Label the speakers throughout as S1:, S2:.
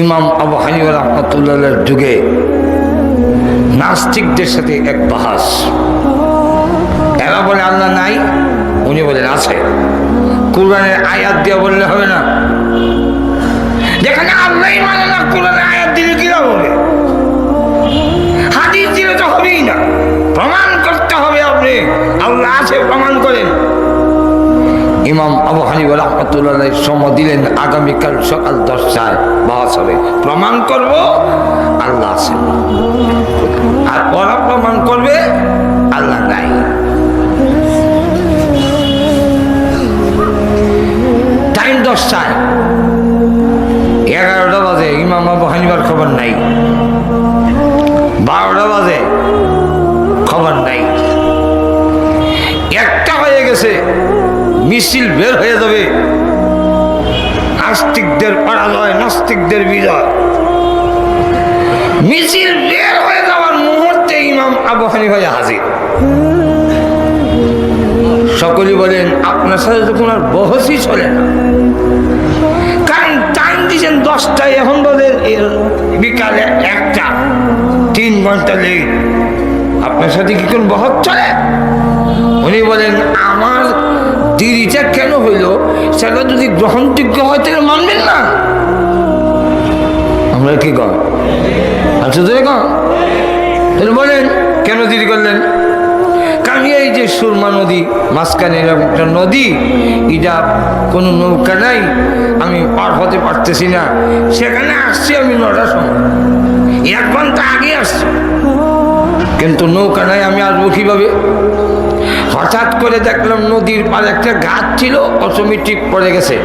S1: ইমাম আবু হানিফা রাহমাতুল্লাহর যুগে নাস্তিকদের সাথে এক বাহাস। এরা বলে আল্লাহ নাই, উনি বলেন আছে। কুরআনের আয়াত দিয়ে বললে হবে না, যেখানে আল্লাহই মানে না কুরআনের আয়াত দিলে কি হবে? হাদিস দিলে তো হবেই না, প্রমাণ করতে হবে। আপনি আল্লাহ আছে প্রমাণ করেন। ইমাম আবু হানিফা রাহমাতুল্লাহ সময় দিলেন আগামীকাল সকাল 10টায় বাহাস হবে, প্রমাণ করব আল্লাহ আছে, আর ওরা প্রমাণ করবে আল্লাহ নাই। টাইম 10টায়, 11টা বাজে ইমাম আবু হানিফার খবর নাই, 12টা বাজে খবর নাই, 1টা হয়ে গেছে, মিছিল বের হয়ে যাবে, আস্তিকদের পরাজয় নাস্তিকদের বিজয়। মিছিল বের হয়ে যাওয়ার মুহূর্তে ইমাম আবু হানিফা হাজির। সকলে বলেন আপনার সাথে তো কোনো বহসই চলে না, কারণ টাইম দিয়েছেন 10টায়, এখন বলে বিকালে 1টা, 3 ঘন্টা লেট। আপনার সাথে কি কোন বহস চলে? উনি বলেন আমার দেরিটা কেন হইল সেটা যদি গ্রহণযোগ্য হয় তাহলে মানবেন না। আমরা কি কম আচ্ছা ধরে কম তাহলে বলেন কেন দেরি করলেন? কারণ এই যে সুরমা নদী মাঝখানে একটা নদী, এটা কোনো নৌকা নাই, আমি পার হতে পারতেছি না, সেখানে আসছি আমি 9টার সময়, 1 ঘন্টা আগে আসছি, কিন্তু নৌকা নাই, আমি আসবো কিভাবে? হঠাৎ করে দেখলাম নদীর পাড়ে একটা গাছ ছিল, অটোমেটিক পড়ে গেছে।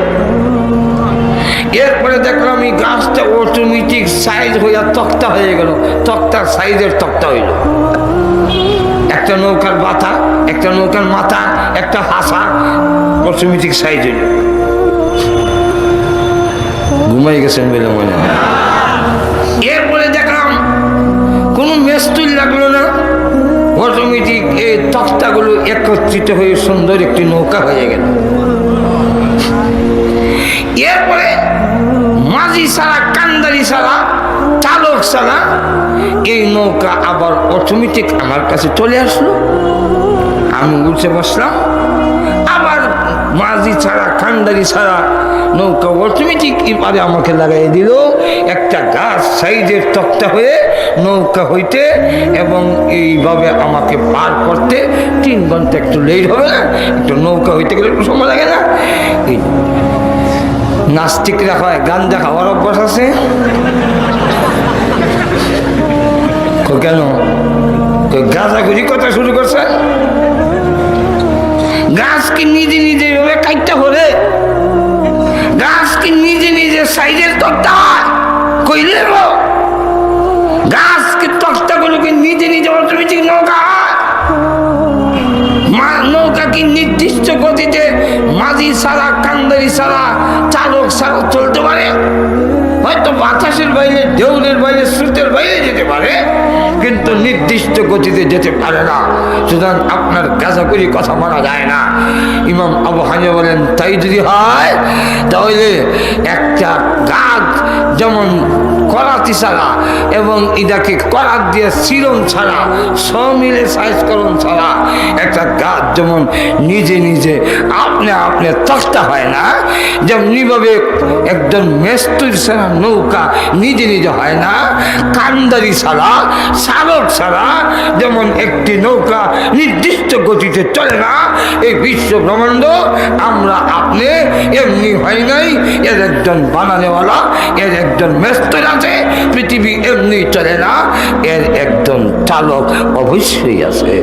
S1: এরপরে দেখলাম এই গাছটা অটোমেটিক সাইজ হইয়া তক্তা হয়ে গেল, তক্তার সাইজের তক্তা হইল। একটা নৌকার বাতা, একটা নৌকার মাথা, একটা হাসা অটোমেটিক সাইজ হইল। ঘুমাই গেছেন বলে মনে হয়। এরপরে দেখলাম কোনো মেস্তুল লাগলো না, অটোমেটিক এই তক্তাগুলো একত্রিত হয়ে সুন্দর একটি নৌকা হয়ে গেল। এরপরে মাঝি ছাড়া, কান্দারি ছাড়া, চালক ছাড়া এই নৌকা আবার অটোমেটিক আমার কাছে চলে আসলো। আমি উঠে বসলাম, আবার মাঝি ছাড়া, কান্দারি ছাড়া নৌকা অটোমেটিক এবারে আমাকে লাগাই দিল। একটা গাছ সাইজের তক্তা হয়ে নৌকা হইতে এবং এইভাবে আমাকে পার করতে 3 ঘন্টা একটু লেট হবে না? একটু নৌকা হইতে গেলে একটু সময় লাগে না? এই নাস্তিকরা হয় গাঞ্জা খাওয়ার অভ্যাস আছে কেন? গাঁজাগুজি কথা শুরু করছে। গাছ কি নিজে নিজে ভাবে কাটতে হবে? গাছ কি নিজে নিজে সাইজের তক্তা কইলে গাছ কি তক্তাগুলোকে নিজে নিজে অটোমেটিক নৌকা হয়? নৌকা কি নির্দিষ্ট গতিতে মাঝি ছাড়া, কান্দারি ছাড়া, চালক ছাড়া চলতে পারে? হয়তো বাতাসের বাইরে, ঢেউলের বাইরে, স্রোতের বাইরে যেতে পারে, কিন্তু নির্দিষ্ট গতিতে যেতে পারে না। সুতরাং আপনার গাঁজাখুরি কথা মানা যায় না। ইমাম আবু হানিফা বলেন তাই যদি হয় তাহলে একটা গাছ যেমন করাতি ছাড়া এবং এটাকে করাত দিয়ে চিরন ছাড়া, সমিলে সাইজকরণ ছাড়া একটা গাছ যেমন নিজে নিজে আপনি তক্তা হয় না, যেমনিভাবে একজন মেস্তুর ছাড়া নৌকা নিজে নিজে হয় না, কান্দারি ছাড়া, চালক ছাড়া যেমন একটি নৌকা নির্দিষ্ট গতিতে চলে না, এই বিশ্ব ব্রহ্মাণ্ড আমরা আপনি এমনি হয় নাই। এর একজন বানানেওয়ালা, এর একজন মেস্তুর আছে। পৃথিবী এমনি চলে না, এর একজন চালক অবশ্যই আছে।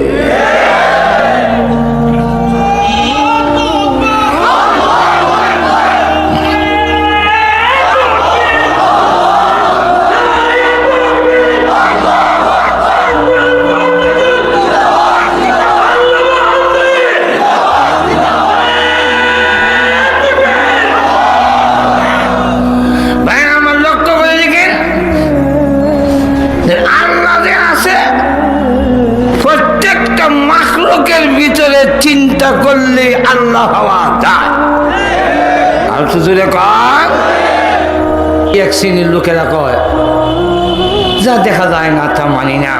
S1: চিন্তা করলে আল্লাহ হওয়া যায়। আর সুযোগে এক শ্রেণীর লোকেরা কয় যা দেখা যায় না তা মানি না,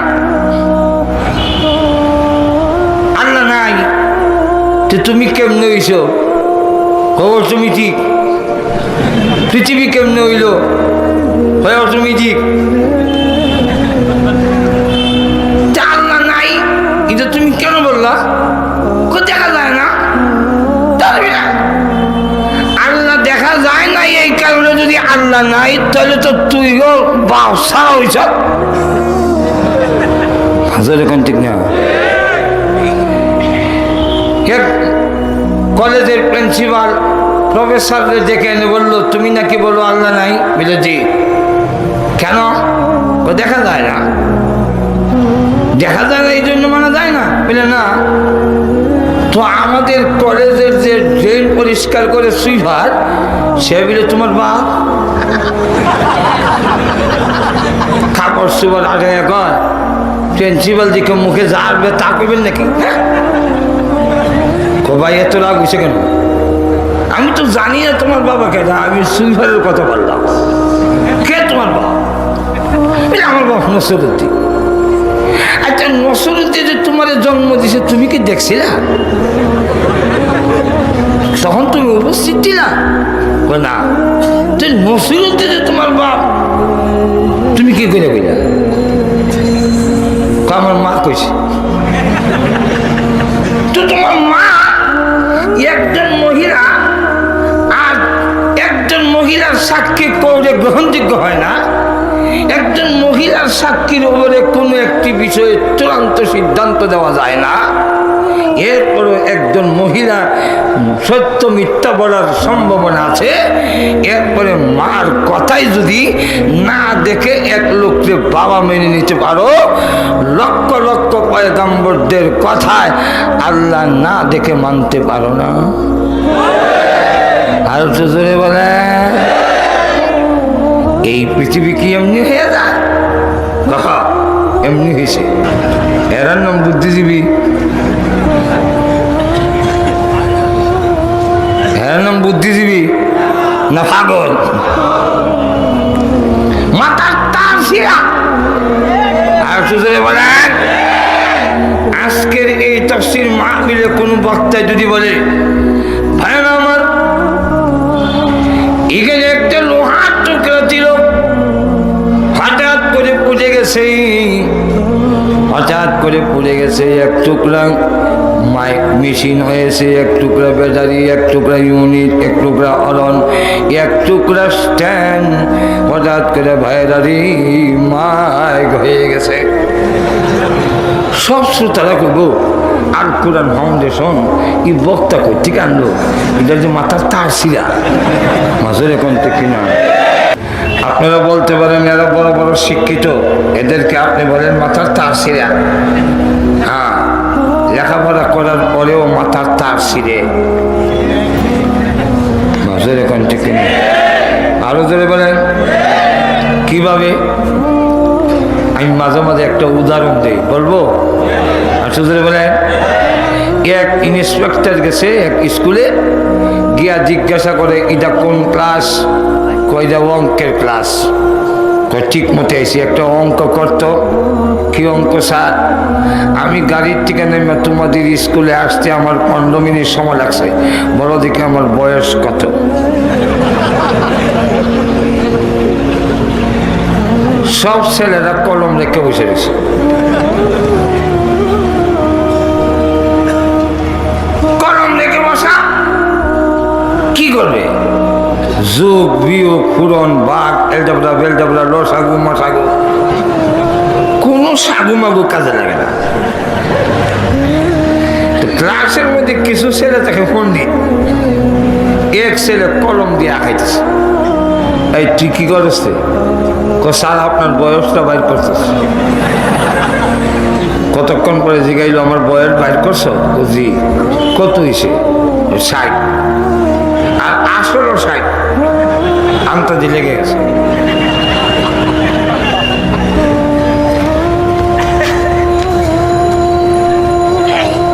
S1: আল্লাহ নাই তো তুমি কেমনে হইছ? খবর তুমি ঠিক, পৃথিবী কেমনে হইল? হয় তুমি ঠিক, আল্লাহ নাই কিন্তু তুমি কেন বললা দেখা যায় না? আল্লাহ দেখা যায় না, এই কারণে যদি আল্লাহ নাই তাহলে তো তুইও বাউ সারা হইছ। হাজার এখন ঠিক না। কলেজের প্রিন্সিপাল প্রফেসরদের ডেকে এনে বললো তুমি নাকি বলো আল্লাহ নাই? বলে জি। কেন? দেখা যায় না। দেখা যায় না এই জন্য মানা যায় না? বলে না। তো আমাদের কলেজের যে ড্রেন পরিষ্কার করে সুইপার সে বলে তোমার বাপ? কাপড় সুইপার আগে এখন প্রিন্সিপাল দিকে মুখে যাবে তা করবেন নাকি? ভাই এত রাগ হয়েছে কেন? আমি তো জানি না তোমার বাবা কেন, আমি সুইপারের কথা বললাম। কে তোমার বাবা? আমার বাবা নসরুদ্দিন। আচ্ছা নসরুদ্দিন যে তোমার জন্ম দিয়েছে তুমি কি দেখছিলা? তখন তুমি উপস্থিত ছিলা? না। তুই নসরুদ্দিন যে তোমার বাপ তুমি কি করে বললা? আমার মা কইছে। তো তোমার মা একজন মহিলা আর একজন মহিলার সাক্ষী করে গ্রহণযোগ্য হয় না। একজন মহিলার সাক্ষীর উপরে কোনো একটি বিষয়ে চূড়ান্ত সিদ্ধান্ত দেওয়া যায় না। এরপরও একজন মহিলা সত্য মিথ্যা বলার সম্ভাবনা আছে। এরপরে মার কথাই যদি না দেখে এক লোককে বাবা মেনে নিতে পারো, লক্ষ লক্ষ পয়গম্বরদের কথায় আল্লাহ না দেখে মানতে পারো না। আর তো জোরে বলে এই পৃথিবী কি এমনি হয়ে যায়? বাবা এমনি হয়েছে। এরার নাম বুদ্ধিজীবী, এর নাম বুদ্ধিজীবী না পাগল? মাথার তার ছিঁড়া। আর সুযোগে বলেন আজকের এই তাফসীর মাহফিলে কোনো বক্তা যদি বলে ভাই আমার এখানে একটা লোহার টুকরা ছিল হঠাৎ করে পুড়ে গেছে, হঠাৎ করে পুড়ে গেছে, এক টুকরা মাইক মেশিন হয়েছে, এক টুকরা ব্যাটারি, এক টুকরা ইউনিট, এক টুকরা অলন, এক টুকরা স্ট্যান্ড, হঠাৎ করে ভাইরারি মাইক হয়ে গেছে। সব শ্রোতারা করবো আর কোরআন ফাউন্ডেশন এই বক্তা করতে আনলো, এটা যে মাথার তার ছিঁড়া মাঝের এখন থেকে না। আপনারা বলতে পারেন এরা বড় বড় শিক্ষিত, এদেরকে আপনি বলেন মাথার তার ছিঁড়া। হ্যাঁ, লেখাপড়া করার পরেও মাথার তার ছিঁড়ে মাঝের এখন থেকে না। আরো ধরে বলেন কিভাবে? আমি মাঝে মাঝে একটা উদাহরণ দিই, বলবো? আচ্ছা ধরে বলেন এক ইন্সপেক্টর গেছে এক স্কুলে, গিয়া জিজ্ঞাসা করে এটা কোন ক্লাস? কয়টা অঙ্কের ক্লাস? ঠিক মতো এসে একটা অঙ্ক করতো। কি অঙ্ক স্যার? আমি গাড়ির থেকে নেমে তোমাদের স্কুলে আসতে আমার 15 মিনিট সময় লাগছে, বড় দিকে আমার বয়স কত? সব ছেলেরা কলম রেখে বসে গেছে। কলম রেখে বসা কি করবে? যোগ বিয়োগ পূরণ ভাগ এলজাবরা বেলজাবরা লসাগু মশাগু কোনো সাগু মাগু কাজে লাগে না। ক্লাসের মধ্যে কিছু ছেলে তাকে ফোন দিই, এক ছেলে কলম দিয়ে আঁকাইতেছে। এই তুই কি করিস? স্যার আপনার বয়সটা বাইর করতেছে। কতক্ষণ পরে জিগাইল আমার বয়স বাইর করছো? জি। কত হয়েছে? 60। আর আসলো 60। আন্তাজি লেগে গেছে।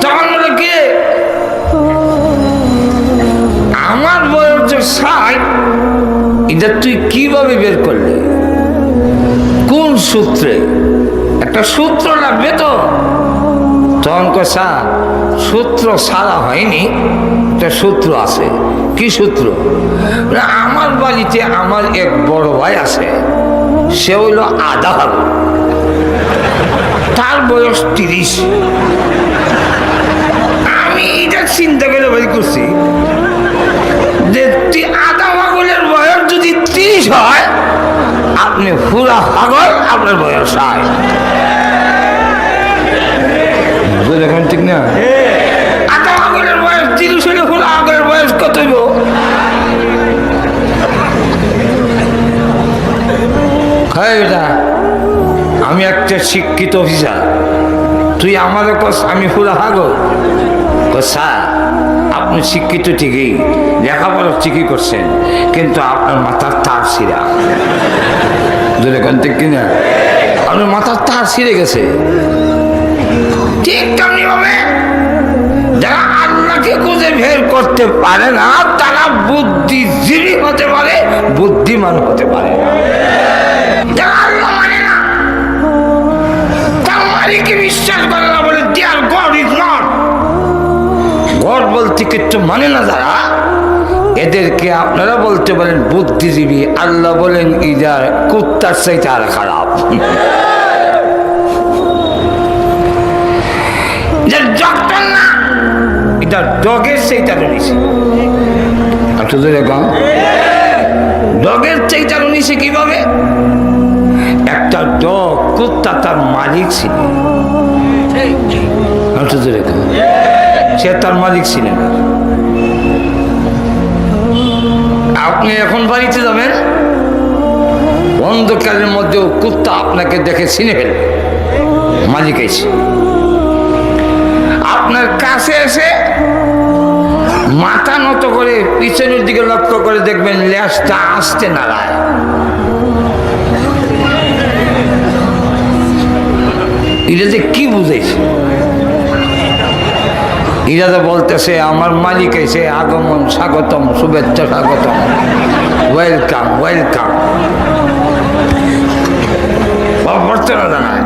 S1: তখন বলে কি আমার বয়স যে 60, এটা তুই কিভাবে বের কর? সূত্রে? একটা সূত্র লাগবে তো। তখন কষা সূত্র সারা হয়নি, একটা সূত্র আছে। কি সূত্র? আমার বাড়িতে আমার এক বড় ভাই আছে, সে হইল আধা ভাগো, তার বয়স 30। আমি এটা চিন্তা করে বের করছি যে আধা পাগলের বয়স যদি 30 হয়, আপনি পুরা পাগল, আপনার বয়স 60। এখন ঠিক না? আধা পাগলের বয়স 30 হলে পুরা পাগলের বয়স কত হইব? আমি একটা শিক্ষিত অফিসার, তুই আমাদের কস আমি পুরা পাগল? স্যার, আপনি শিক্ষিত ঠিকই, লেখাপড়া ঠিকই করছেন, কিন্তু আপনার মাথার তার ছিঁড়া। ঠিক কিনা? আপনার মাথার তার ছিঁড়ে গেছে। ঠিক তেমনি ভাবে যারা আল্লাহকে খুঁজে বের করতে পারে না, তারা বুদ্ধিজীবী হতে পারে, বুদ্ধিমান হতে পারে না। যারা আল্লাহ মানে না, তার মালিককে বিশ্বাস করে না, বলে দেয়ার গড ইজ নট গড বলতে কিচ্ছু মানে না যারা, এদেরকে আপনারা বলতে পারেন বুদ্ধিজীবী। আল্লাহ বলেন ইদার কুত্তার চাইতে আর খারাপ। ডক্টর না, এটা ডগের চাইতে নিছে। ডগের চাইতে নিছে কিভাবে? একটা ডগ, কুত্তা তার মালিক ছিল, সে তার মালিক ছিলেন। আপনি এখন বাড়িতে যাবেন, অন্ধকারের মধ্যেও কুত্তা আপনাকে দেখে চিনে ফেলবে, মালিক এসে আপনার কাছে এসে মাথা নত করে পিছনের দিকে লক্ষ্য করে দেখবেন লেজটা আসতে নাড়ায়। এটা যে কি বুঝেছে? এরা তো বলতেছে আমার মালিক এসে আগমন, স্বাগতম, শুভেচ্ছা, স্বাগতম, ওয়েলকাম ওয়েলকাম। অভ্যর্থনা জানায়।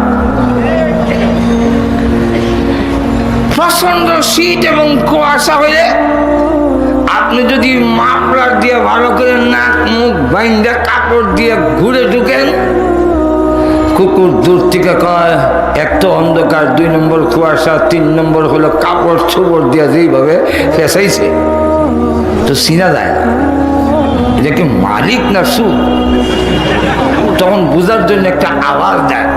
S1: প্রচন্ড শীত এবং কুয়াশা হলে আপনি যদি মাফলার দিয়ে ভালো করে নাক মুখ বাইন্দা কাপড় দিয়ে ঘুরে ঢুকেন, কুকুর দূর থেকে কয় এক তো অন্ধকার, 2 নম্বর কুয়াশা, 3 নম্বর হলো কাপড় ছোপড় দিয়ে যেইভাবে ফেসাইছে, তো চিনা যায় না এটা কি মালিক না সুখ। তখন বোঝার জন্য একটা আওয়াজ দেয়,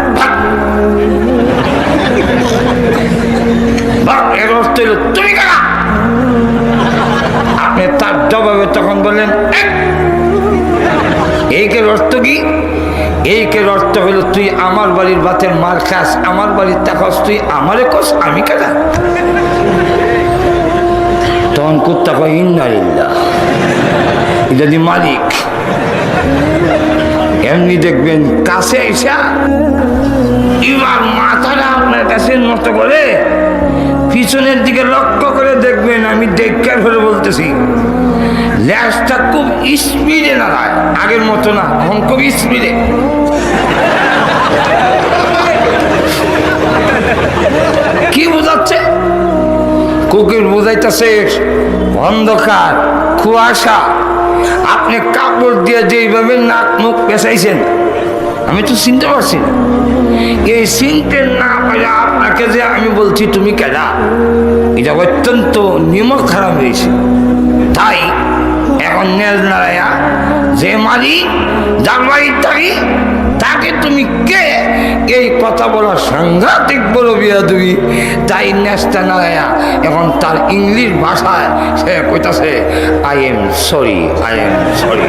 S1: এর অর্থ হলো তুমি কারা। আপনি তার জবাবে তখন বললেন এইকের অর্থ কি? এইকের অর্থ হলো তুই আমার বাড়ির ভাতের মার খাস, আমার বাড়ির তাকাস, তুই আমারে কস, আমি কারা। তখন কুত্তা কয় ইন্না লিল্লাহ, যদি মালিক। এমনি দেখবেন কাছে এসা এবার মাথাটা আপনার কাছে নত করে পিছনের দিকে লক্ষ্য করে দেখবেন, আমি দেখে ধরে বলতেছি, ল্যাসটা খুব স্পিডে নাড়ায়, আগের মতো না, এখন খুব স্পিডে। কি বোঝাচ্ছে? কুকুর বোঝাইতেছে অন্ধকার, কুয়াশা, আপনি কাপড় দিয়ে যেইভাবে নাক মুখ পেঁচাইছেন, আমি তো চিনতে পারছি না। এই চিনতে না পারে আপনাকে যে আমি বলছি তুমি কেডা, এটা অত্যন্ত নিমক খারাপ হয়েছে। তাই এখন নেজ নাড়াইয়া যে মালিক, যার বাড়ির থাকি, তাকে তুমি কে, এই কথা বলা সাংঘাতিক বড় বিয়াদবি। তাই নেজটা নাড়াইয়া এখন তার ইংলিশ ভাষায় সে কইতাছে I am sorry, I am sorry.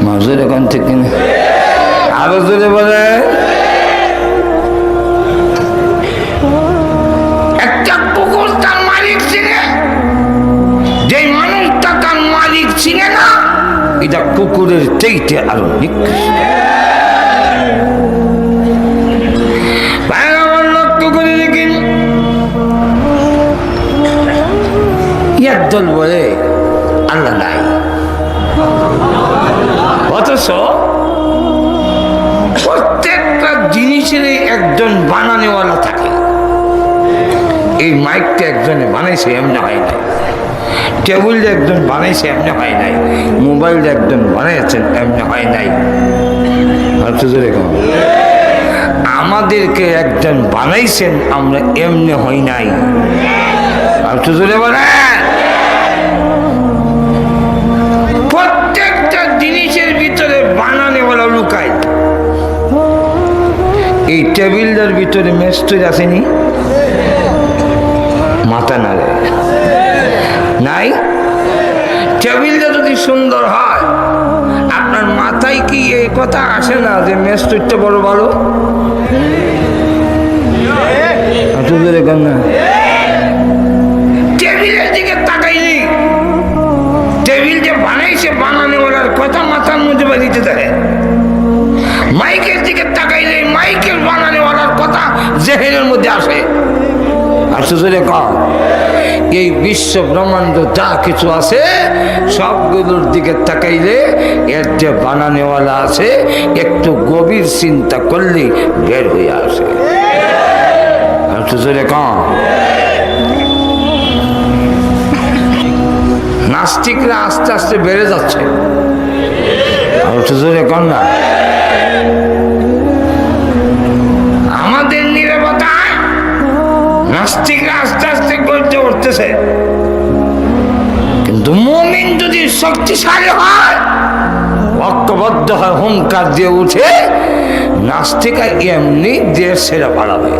S1: মাজুর এখন ঠিক কিনা? আরো জোরে বলে। একটা কুকুর তার মালিক চিনে, যে মানুষটা তার মালিক চিনে না, এটা কুকুরের চাইতে আরো নিকৃষ্ট। লক্ষ্য করে দেখেন, একদল বলে আল্লাহ নাই, অথচ জিনিসেরই একজন বানানেওয়ালা থাকে। এই মাইকটা একজনে বানাইছে, এমনি হয় নাই। টেবিলটা একজন বানাইছে, এমনি হয় নাই। মোবাইলটা একজন বানাইছেন, এমনি হয় নাই। আমাদেরকে একজন বানাইছেন, আমরা এমনি হই নাই। আর তো জোরে বলেন। প্রত্যেকটা জিনিসের ভিতরে বানানেওয়ালা লুকায়। এই টেবিলটার ভিতরে মেস্তুর আসেনি, মাথা নাড়ে নাই। টেবিলটা যদি সুন্দর হয়, আপনার মাথায় কি এই কথা আসে না যে মেস্তুরটা বড় ভালো? টেবিলের দিকে তাকাইনি, টেবিল যে বানাইছে বানানেওয়ালার কথা মাথার মধ্যে বাড়িতে থাকে। মাইকের দিকে তাকাইলে মাইকের বানানেওয়ালার কথা জেহেনের মধ্যে আসে। আসলে এই বিশ্ব ব্রহ্মাণ্ড যা কিছু আছে সবগুলোর দিকে তাকাইলে এর যে বানানেওয়ালা আছে একটু গভীর চিন্তা করলে বের হয়ে আসে। নাস্তিকরা আস্তে আস্তে বেড়ে যাচ্ছে। না, আমাদের নীরবতায় নাস্তিকরা আস্তে আস্তে গড়তে উঠতেছে। কিন্তু মুমিন যদি শক্তিশালী হয়, ঐক্যবদ্ধ হয়, হুঙ্কার দিয়ে উঠে, নাস্তিকা এমনি দেশ ছেড়ে পালাবে।